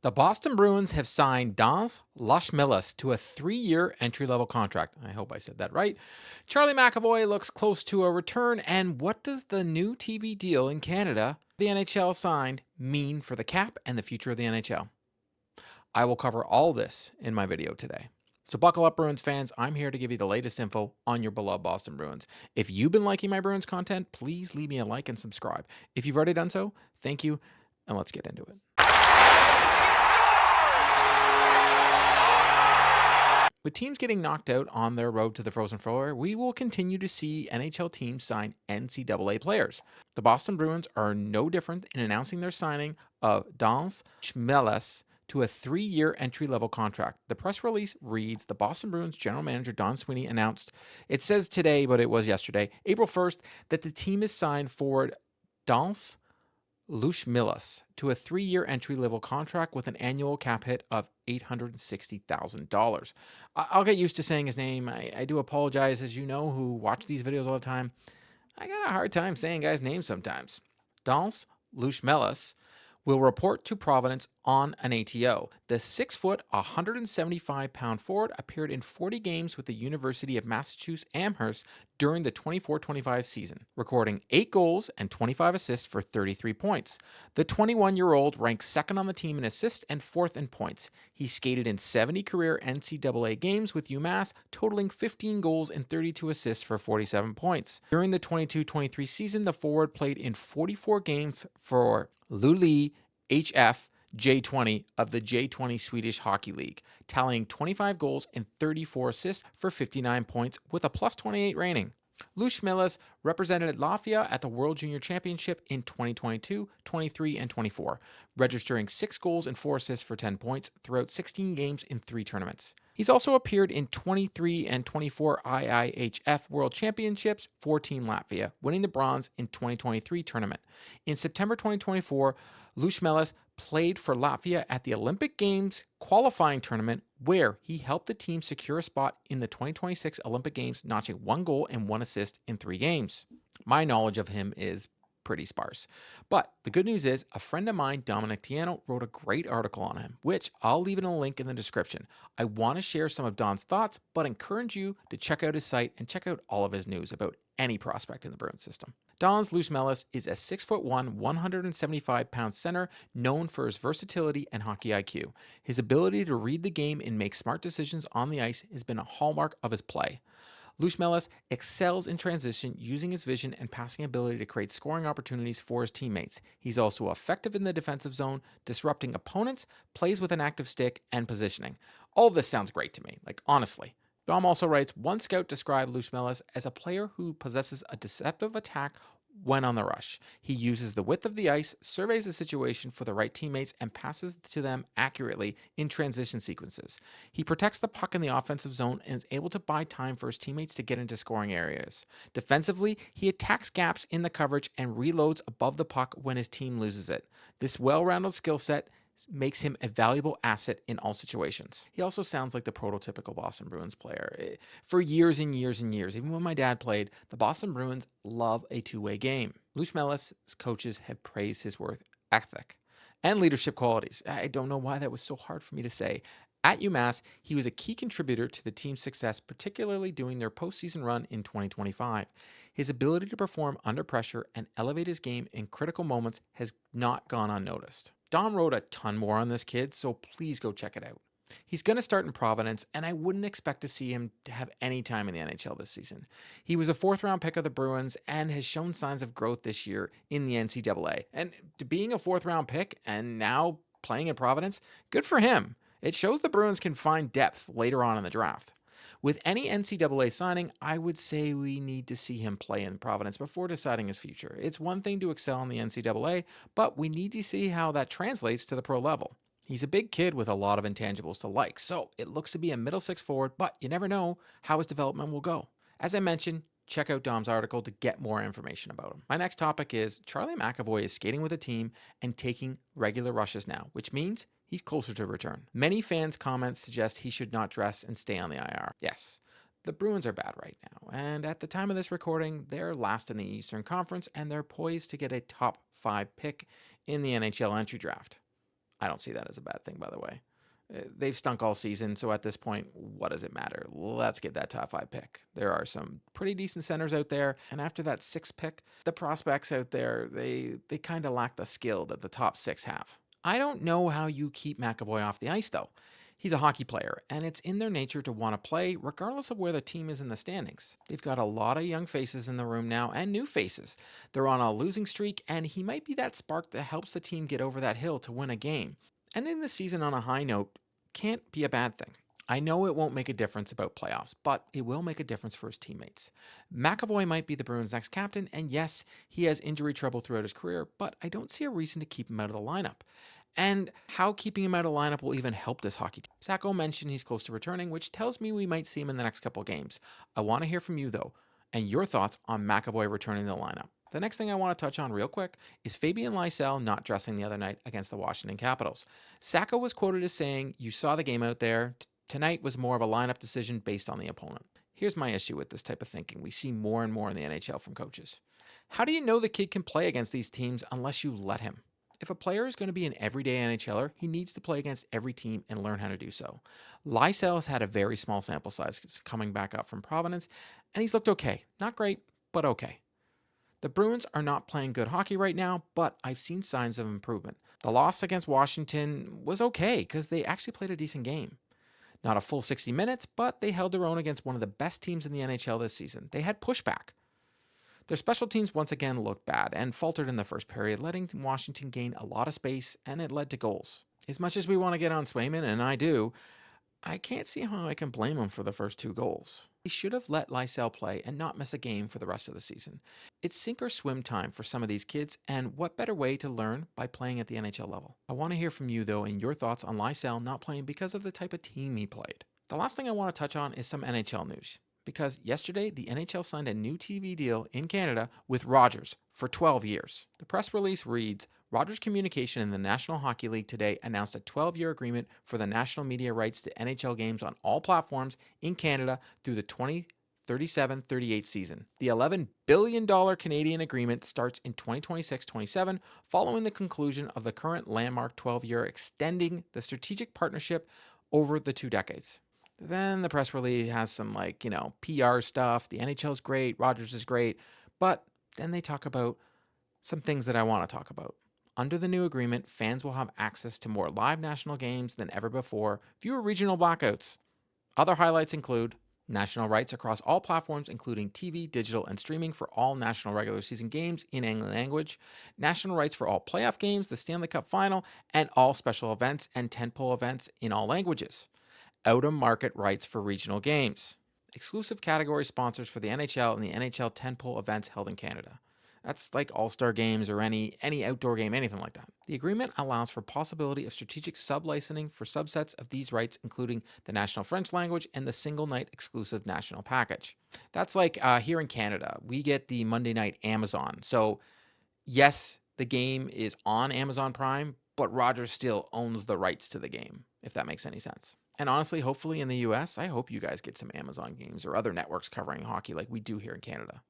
The Boston Bruins have signed Dans Locmelis to a 3-year entry-level contract. I hope I said that right. Charlie McAvoy looks close to a return, and what does the new TV deal in Canada the NHL signed mean for the cap and the future of the NHL? I will cover all this in my video today. So buckle up, Bruins fans. I'm here to give you the latest info on your beloved Boston Bruins. If you've been liking my Bruins content, please leave me a like and subscribe. If you've already done so, thank you, and let's get into it. With teams getting knocked out on their road to the Frozen Four, we will continue to see NHL teams sign NCAA players. The Boston Bruins are no different in announcing their signing of Dans Locmelis to a 3-year entry-level contract. The press release reads, the Boston Bruins general manager Don Sweeney announced, it says today, but it was yesterday, April 1st, that the team has signed forward Dans Locmelis to a 3-year entry-level contract with an annual cap hit of $860,000. I'll get used to saying his name. I do apologize, as you know, who watch these videos all the time. I got a hard time saying guys' names sometimes. Dans Locmelis will report to Providence on an ATO. The 6-foot, 175-pound forward appeared in 40 games with the University of Massachusetts Amherst during the 24-25 season, recording 8 goals and 25 assists for 33 points. The 21-year-old ranks second on the team in assists and fourth in points. He skated in 70 career NCAA games with UMass, totaling 15 goals and 32 assists for 47 points. During the 22-23 season, the forward played in 44 games for Luleå HF J20 of the J20 Swedish Hockey League, tallying 25 goals and 34 assists for 59 points with a plus 28 rating. Locmelis represented Latvia at the World Junior Championship in 2022, 23, and 24, registering 6 goals and 4 assists for 10 points throughout 16 games in 3 tournaments. He's also appeared in 23 and 24 IIHF World Championships for Team Latvia, winning the bronze in 2023 tournament. In September 2024, Locmelis played for Latvia at the Olympic Games qualifying tournament, where he helped the team secure a spot in the 2026 Olympic Games, notching 1 goal and 1 assist in 3 games. My knowledge of him is pretty sparse. But the good news is, a friend of mine, Dominic Tiano, wrote a great article on him, which I'll leave in a link in the description. I want to share some of Don's thoughts, but encourage you to check out his site and check out all of his news about any prospect in the Bruins system. Dans Locmelis is a 6'1", 175-pound center known for his versatility and hockey IQ. His ability to read the game and make smart decisions on the ice has been a hallmark of his play. Locmelis excels in transition, using his vision and passing ability to create scoring opportunities for his teammates. He's also effective in the defensive zone, disrupting opponents, plays with an active stick, and positioning. All of this sounds great to me, honestly. Dom also writes, one scout described Locmelis as a player who possesses a deceptive attack when on the rush. He uses the width of the ice, surveys the situation for the right teammates, and passes to them accurately in transition sequences. He protects the puck in the offensive zone and is able to buy time for his teammates to get into scoring areas. Defensively, he attacks gaps in the coverage and reloads above the puck when his team loses it. This well-rounded skill set makes him a valuable asset in all situations. He also sounds like the prototypical Boston Bruins player. For years and years and years, even when my dad played, the Boston Bruins love a two-way game. Locmelis' coaches have praised his work ethic and leadership qualities. I don't know why that was so hard for me to say. At UMass, he was a key contributor to the team's success, particularly during their postseason run in 2025. His ability to perform under pressure and elevate his game in critical moments has not gone unnoticed. Dom wrote a ton more on this kid, so please go check it out. He's going to start in Providence, and I wouldn't expect to see him to have any time in the NHL this season. He was a 4th-round pick of the Bruins and has shown signs of growth this year in the NCAA. And being a 4th-round pick and now playing in Providence, good for him. It shows the Bruins can find depth later on in the draft. With any NCAA signing, I would say we need to see him play in Providence before deciding his future. It's one thing to excel in the NCAA, but we need to see how that translates to the pro level. He's a big kid with a lot of intangibles to like, so it looks to be a middle 6 forward, but you never know how his development will go. As I mentioned, check out Dom's article to get more information about him. My next topic is Charlie McAvoy is skating with a team and taking regular rushes now, which means he's closer to return. Many fans' comments suggest he should not dress and stay on the IR. Yes, the Bruins are bad right now, and at the time of this recording, they're last in the Eastern Conference, and they're poised to get a top 5 pick in the NHL entry draft. I don't see that as a bad thing, by the way. They've stunk all season, so at this point, what does it matter? Let's get that top 5 pick. There are some pretty decent centers out there, and after that 6th pick, the prospects out there, they kind of lack the skill that the top 6 have. I don't know how you keep McAvoy off the ice, though. He's a hockey player, and it's in their nature to want to play regardless of where the team is in the standings. They've got a lot of young faces in the room now and new faces. They're on a losing streak, and he might be that spark that helps the team get over that hill to win a game. Ending the season on a high note can't be a bad thing. I know it won't make a difference about playoffs, but it will make a difference for his teammates. McAvoy might be the Bruins' next captain, and yes, he has injury trouble throughout his career, but I don't see a reason to keep him out of the lineup. And how keeping him out of the lineup will even help this hockey team. Sacco mentioned he's close to returning, which tells me we might see him in the next couple games. I want to hear from you, though, and your thoughts on McAvoy returning to the lineup. The next thing I want to touch on real quick is Fabian Lysell not dressing the other night against the Washington Capitals. Sacco was quoted as saying, "You saw the game out there. Tonight was more of a lineup decision based on the opponent." Here's my issue with this type of thinking we see more and more in the NHL from coaches. How do you know the kid can play against these teams unless you let him? If a player is going to be an everyday NHLer, he needs to play against every team and learn how to do so. Lysell has had a very small sample size coming back up from Providence, and he's looked okay. Not great, but okay. The Bruins are not playing good hockey right now, but I've seen signs of improvement. The loss against Washington was okay because they actually played a decent game. Not a full 60 minutes, but they held their own against one of the best teams in the NHL this season. They had pushback. Their special teams once again looked bad and faltered in the first period, letting Washington gain a lot of space, and it led to goals. As much as we want to get on Swayman, and I do, I can't see how I can blame him for the first 2 goals. He should have let Lysell play and not miss a game for the rest of the season. It's sink or swim time for some of these kids, and what better way to learn by playing at the NHL level? I want to hear from you, though, and your thoughts on Lysell not playing because of the type of team he played. The last thing I want to touch on is some NHL news. Because yesterday, the NHL signed a new TV deal in Canada with Rogers for 12 years. The press release reads, Rogers Communication and the National Hockey League today announced a 12-year agreement for the national media rights to NHL games on all platforms in Canada through the 2037-38 season. The $11 billion Canadian agreement starts in 2026-27, following the conclusion of the current landmark 12-year, extending the strategic partnership over the 2 decades. Then the press release has some PR stuff. The NHL is great. Rogers is great. But then they talk about some things that I want to talk about. Under the new agreement, fans will have access to more live national games than ever before, fewer regional blackouts. Other highlights include national rights across all platforms, including TV, digital, and streaming for all national regular season games in English language, national rights for all playoff games, the Stanley Cup Final, and all special events and tentpole events in all languages. Out-of-market rights for regional games. Exclusive category sponsors for the NHL and the NHL tentpole events held in Canada. That's like all-star games or any outdoor game, anything like that. The agreement allows for possibility of strategic sub-licensing for subsets of these rights, including the national French language and the single-night exclusive national package. That's like here in Canada, we get the Monday night Amazon. So yes, the game is on Amazon Prime, but Rogers still owns the rights to the game, if that makes any sense. And honestly, hopefully in the US, I hope you guys get some Amazon games or other networks covering hockey like we do here in Canada.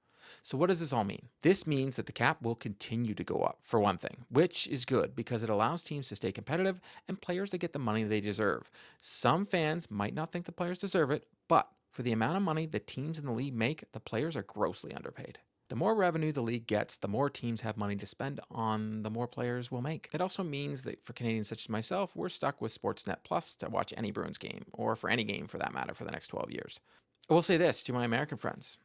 So what does this all mean? This means that the cap will continue to go up, for one thing, which is good because it allows teams to stay competitive and players to get the money they deserve. Some fans might not think the players deserve it, but for the amount of money the teams in the league make, the players are grossly underpaid. The more revenue the league gets, the more teams have money to spend on, the more players will make. It also means that for Canadians such as myself, we're stuck with Sportsnet Plus to watch any Bruins game, or for any game for that matter, for the next 12 years. I will say this to my American friends.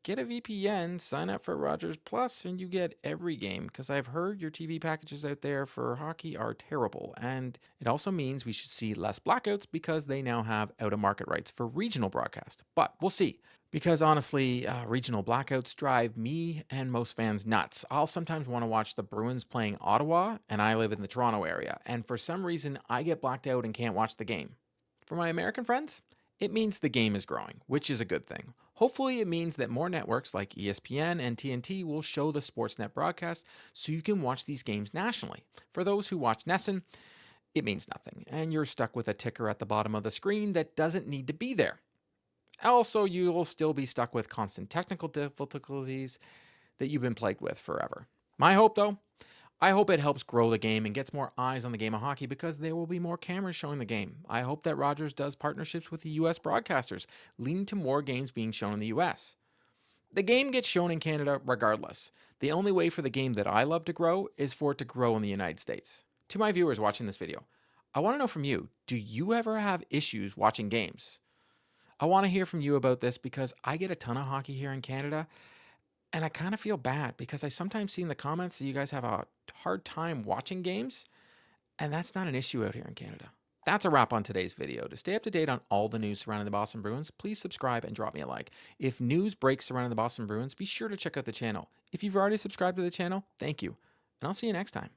Get a VPN, sign up for Rogers Plus, and you get every game, because I've heard your TV packages out there for hockey are terrible. And it also means we should see less blackouts because they now have out-of-market rights for regional broadcast. But we'll see. Because honestly, regional blackouts drive me and most fans nuts. I'll sometimes want to watch the Bruins playing Ottawa, and I live in the Toronto area. And for some reason, I get blacked out and can't watch the game. For my American friends, it means the game is growing, which is a good thing. Hopefully, it means that more networks like ESPN and TNT will show the Sportsnet broadcast so you can watch these games nationally. For those who watch NESN, it means nothing, and you're stuck with a ticker at the bottom of the screen that doesn't need to be there. Also, you will still be stuck with constant technical difficulties that you've been plagued with forever. My hope, though, I hope it helps grow the game and gets more eyes on the game of hockey because there will be more cameras showing the game. I hope that Rogers does partnerships with the U.S. broadcasters, leading to more games being shown in the U.S. The game gets shown in Canada regardless. The only way for the game that I love to grow is for it to grow in the United States. To my viewers watching this video, I want to know from you, do you ever have issues watching games? I want to hear from you about this because I get a ton of hockey here in Canada, and I kind of feel bad because I sometimes see in the comments that you guys have a hard time watching games, and that's not an issue out here in Canada. That's a wrap on today's video. To stay up to date on all the news surrounding the Boston Bruins, please subscribe and drop me a like. If news breaks surrounding the Boston Bruins, be sure to check out the channel. If you've already subscribed to the channel, thank you, and I'll see you next time.